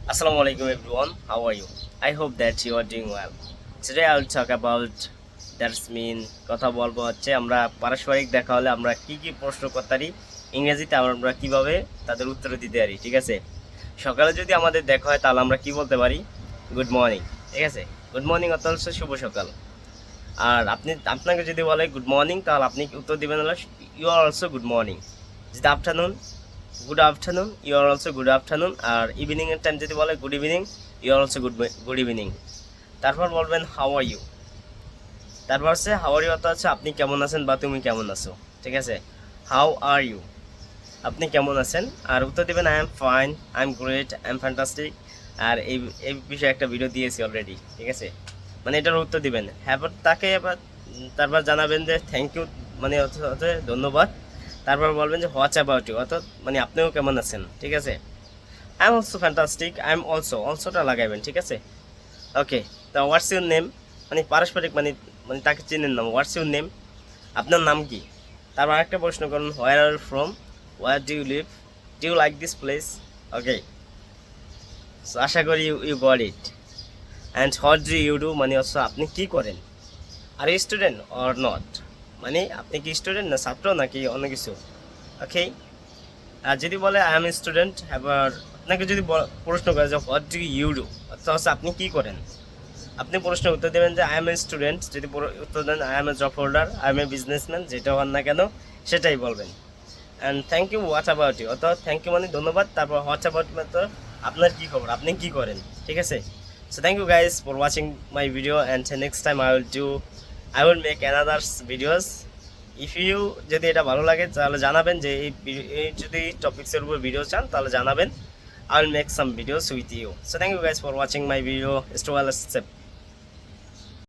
Assalamualaikum everyone, how are you? I hope that you are doing well. Today I will talk about that's mean কথা বলবো হচ্ছে আমরা পারস্পরিক দেখা হলে আমরা কি কি প্রশ্ন করতে পারি ইংরেজিতে আমরা কিভাবে তাদের উত্তর দিতে পারি, ঠিক আছে? সকালে যদি আমাদের দেখা হয় তাহলে আমরা কি বলতে পারি? গুড মর্নিং, ঠিক আছে? গুড মর্নিং অর্থ হচ্ছে শুভ সকাল। আর আপনাকে যদি বলে গুড মর্নিং তাহলে আপনি উত্তর দিবেন হলো you are also good morning. যদি afternoon, good afternoon, you are also good afternoon. আর ইভিনিংয়ের টাইম যদি বলে good evening, you are also good evening. তারপর বলবেন হাউ আর ইউ। তারপর হচ্ছে হাউ আর ইউ অর্থ হচ্ছে আপনি কেমন আছেন বা তুমি কেমন আছো, ঠিক আছে? হাউ আর ইউ, আপনি কেমন আছেন। আর উত্তর দেবেন I am fine, I am great, I am fantastic. আর এই বিষয়ে একটা ভিডিও দিয়েছি অলরেডি, ঠিক আছে? মানে এটার উত্তর দিবেন হ্যাঁ, তাকে এবার তারপর জানাবেন যে থ্যাংক ইউ, মানে অর্থ ধন্যবাদ। তারপর বলবেন যে হোয়াটস অ্যাবাউট ইউ, অর্থাৎ মানে আপনিও কেমন আছেন, ঠিক আছে? I am also fantastic, I am অলসোটা লাগাইবেন, ঠিক আছে? ওকে, তা হোয়াটস ইউর নেম, মানে পারস্পরিক মানে মানে তাকে চিনেন নাম, হোয়াটস ইউর নেম, আপনার নাম কি? তারপর আরেকটা প্রশ্ন করুন where are from, where do you live, do you like this place. Okay, so আশা করি you got it. And what do you do মানে হচ্ছে আপনি কি করেন। আর স্টুডেন্ট অর নট, মানে আপনি কি স্টুডেন্ট না ছাত্র নাকি অন্য কিছু। ওকে, আর যদি বলে আই এম স্টুডেন্ট, এবার আপনাকে যদি প্রশ্ন করে যে হোয়াট ডু ইউ ডু, অর্থাৎ হচ্ছে আপনি কি করেন, আপনি প্রশ্নের উত্তর দেবেন যে আই এম এ স্টুডেন্ট। যদি উত্তর দেন I am a job holder, I am a businessman, যেটা হন না কেন সেটাই বলবেন। And thank you what about you, অর্থাৎ থ্যাংক ইউ মানে ধন্যবাদ। তারপর হোয়াটস অ্যাবাউট মানে তো আপনার কী খবর, আপনি কী করেন, ঠিক আছে? So thank you guys for watching my video and next time I will make another videos. If you, যদি এটা ভালো লাগে তাহলে জানাবেন যে এই যদি টপিক্সের উপর ভিডিও চান তাহলে জানাবেন। I will make some videos with you. So thank you guys for watching my video. Stay well,